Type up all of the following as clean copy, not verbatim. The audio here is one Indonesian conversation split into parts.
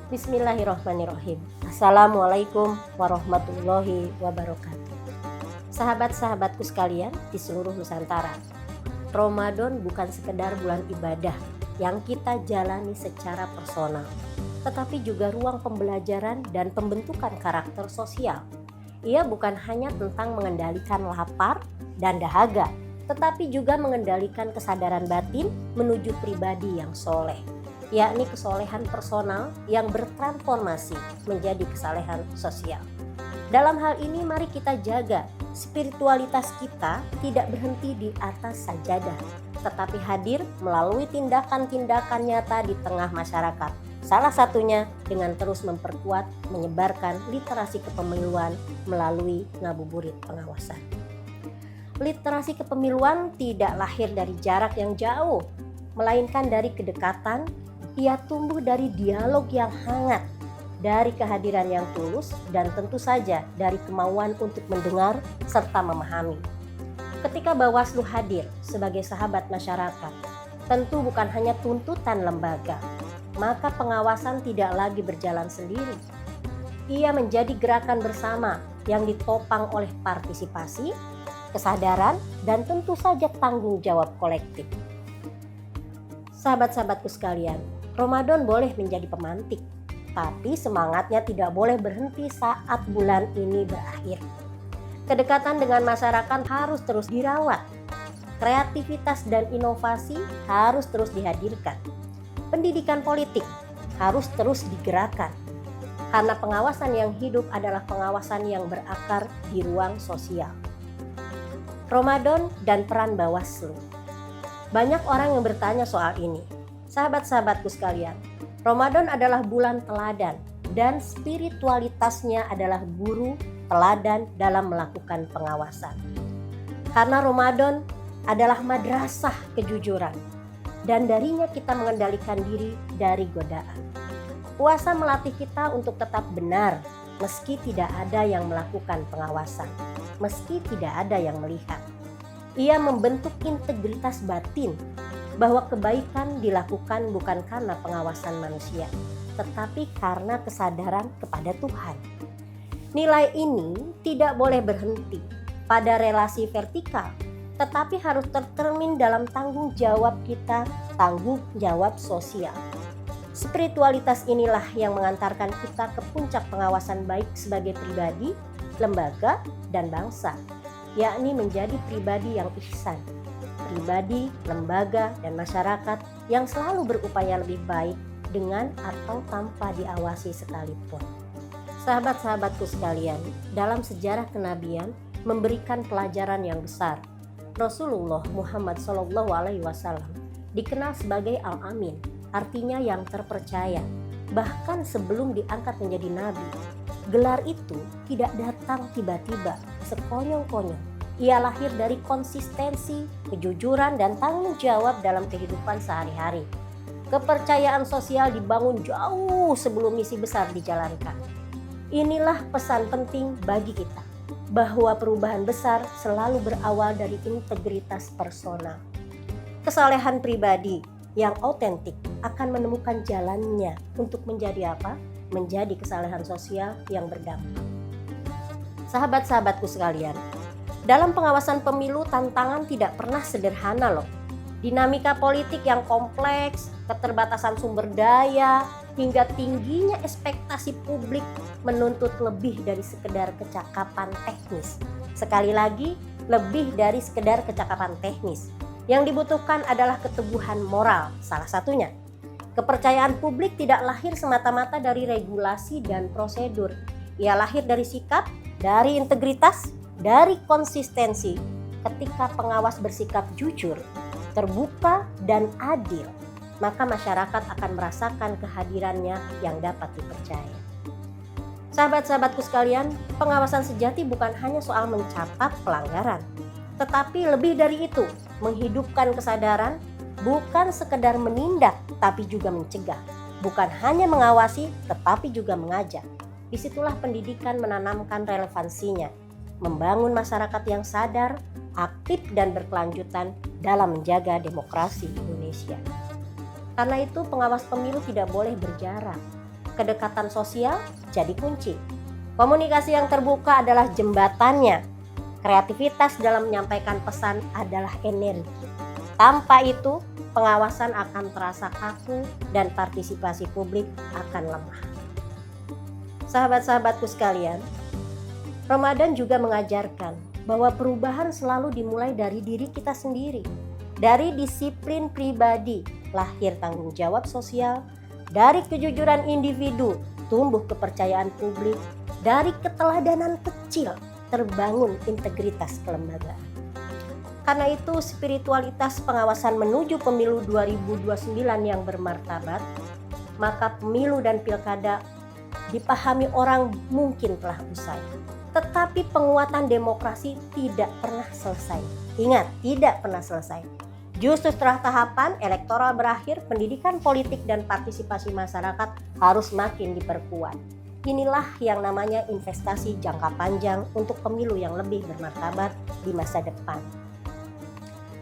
Bismillahirrahmanirrahim. Assalamualaikum warahmatullahi wabarakatuh. Sahabat-sahabatku sekalian di seluruh Nusantara, Ramadan bukan sekedar bulan ibadah yang kita jalani secara personal, tetapi juga ruang pembelajaran dan pembentukan karakter sosial. Ia bukan hanya tentang mengendalikan lapar dan dahaga, tetapi juga mengendalikan kesadaran batin menuju pribadi yang soleh, yakni kesolehan personal yang bertransformasi menjadi kesalehan sosial. Dalam hal ini mari kita jaga spiritualitas kita tidak berhenti di atas sajadah, tetapi hadir melalui tindakan-tindakan nyata di tengah masyarakat. Salah satunya dengan terus memperkuat, menyebarkan literasi kepemiluan melalui ngabuburit pengawasan. Literasi kepemiluan tidak lahir dari jarak yang jauh, melainkan dari kedekatan. Ia tumbuh dari dialog yang hangat, dari kehadiran yang tulus, dan tentu saja dari kemauan untuk mendengar serta memahami. Ketika Bawaslu hadir sebagai sahabat masyarakat, tentu bukan hanya tuntutan lembaga, maka pengawasan tidak lagi berjalan sendiri. Ia menjadi gerakan bersama yang ditopang oleh partisipasi, kesadaran, dan tentu saja tanggung jawab kolektif. Sahabat-sahabatku sekalian, Ramadan boleh menjadi pemantik, tapi semangatnya tidak boleh berhenti saat bulan ini berakhir. Kedekatan dengan masyarakat harus terus dirawat. Kreativitas dan inovasi harus terus dihadirkan. Pendidikan politik harus terus digerakkan. Karena pengawasan yang hidup adalah pengawasan yang berakar di ruang sosial. Ramadan dan peran Bawaslu. Banyak orang yang bertanya soal ini. Sahabat-sahabatku sekalian, Ramadan adalah bulan teladan dan spiritualitasnya adalah guru teladan dalam melakukan pengawasan. Karena Ramadan adalah madrasah kejujuran dan darinya kita mengendalikan diri dari godaan. Puasa melatih kita untuk tetap benar meski tidak ada yang melakukan pengawasan, meski tidak ada yang melihat. Ia membentuk integritas batin bahwa kebaikan dilakukan bukan karena pengawasan manusia, tetapi karena kesadaran kepada Tuhan. Nilai ini tidak boleh berhenti pada relasi vertikal, tetapi harus tercermin dalam tanggung jawab kita, tanggung jawab sosial. Spiritualitas inilah yang mengantarkan kita ke puncak pengawasan baik sebagai pribadi, lembaga, dan bangsa, yakni menjadi pribadi yang ihsan. Pribadi, lembaga, dan masyarakat yang selalu berupaya lebih baik dengan atau tanpa diawasi sekalipun. Sahabat-sahabatku sekalian, dalam sejarah kenabian memberikan pelajaran yang besar. Rasulullah Muhammad SAW dikenal sebagai Al-Amin, artinya yang terpercaya. Bahkan sebelum diangkat menjadi nabi, gelar itu tidak datang tiba-tiba, sekonyong-konyong. Ia lahir dari konsistensi, kejujuran, dan tanggung jawab dalam kehidupan sehari-hari. Kepercayaan sosial dibangun jauh sebelum misi besar dijalankan. Inilah pesan penting bagi kita, bahwa perubahan besar selalu berawal dari integritas personal. Kesalehan pribadi yang autentik akan menemukan jalannya untuk menjadi apa? Menjadi kesalehan sosial yang berdampak. Sahabat-sahabatku sekalian, dalam pengawasan pemilu tantangan tidak pernah sederhana loh. Dinamika politik yang kompleks, keterbatasan sumber daya, hingga tingginya ekspektasi publik menuntut lebih dari sekedar kecakapan teknis. Sekali lagi, lebih dari sekedar kecakapan teknis. Yang dibutuhkan adalah keteguhan moral, salah satunya. Kepercayaan publik tidak lahir semata-mata dari regulasi dan prosedur. Ia lahir dari sikap, dari integritas, dari konsistensi. Ketika pengawas bersikap jujur, terbuka, dan adil, maka masyarakat akan merasakan kehadirannya yang dapat dipercaya. Sahabat-sahabatku sekalian, pengawasan sejati bukan hanya soal mencatat pelanggaran, tetapi lebih dari itu, menghidupkan kesadaran, bukan sekedar menindak, tapi juga mencegah. Bukan hanya mengawasi, tetapi juga mengajak. Disitulah pendidikan menanamkan relevansinya, membangun masyarakat yang sadar, aktif, dan berkelanjutan dalam menjaga demokrasi Indonesia. Karena itu pengawas pemilu tidak boleh berjarak. kedekatan sosial jadi kunci. Komunikasi yang terbuka adalah jembatannya. Kreativitas dalam menyampaikan pesan adalah energi. Tanpa itu, pengawasan akan terasa kaku dan partisipasi publik akan lemah. Sahabat-sahabatku sekalian, Ramadan juga mengajarkan bahwa perubahan selalu dimulai dari diri kita sendiri. Dari disiplin pribadi, lahir tanggung jawab sosial. Dari kejujuran individu, tumbuh kepercayaan publik. Dari keteladanan kecil, terbangun integritas kelembagaan. Karena itu, spiritualitas pengawasan menuju pemilu 2029 yang bermartabat, maka pemilu dan pilkada dipahami orang mungkin telah usai. Tetapi penguatan demokrasi tidak pernah selesai. Ingat, tidak pernah selesai. Justru setelah tahapan elektoral berakhir, pendidikan politik dan partisipasi masyarakat harus makin diperkuat. Inilah yang namanya investasi jangka panjang untuk pemilu yang lebih bermartabat di masa depan.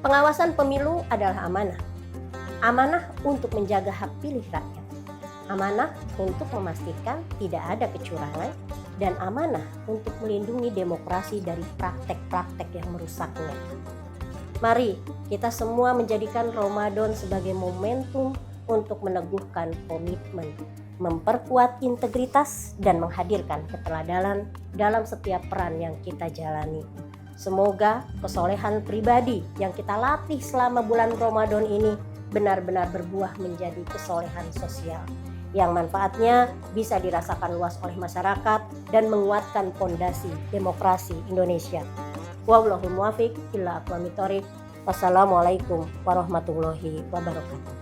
Pengawasan pemilu adalah amanah. Amanah untuk menjaga hak pilih rakyat. Amanah untuk memastikan tidak ada kecurangan. Dan amanah untuk melindungi demokrasi dari praktek-praktek yang merusaknya. Mari kita semua menjadikan Ramadan sebagai momentum untuk meneguhkan komitmen, memperkuat integritas, dan menghadirkan keteladanan dalam setiap peran yang kita jalani. Semoga kesolehan pribadi yang kita latih selama bulan Ramadan ini benar-benar berbuah menjadi kesolehan sosial yang manfaatnya bisa dirasakan luas oleh masyarakat dan menguatkan fondasi demokrasi Indonesia. Wallahul muwaffiq ila aqwamit thoriq. Wassalamualaikum warahmatullahi wabarakatuh.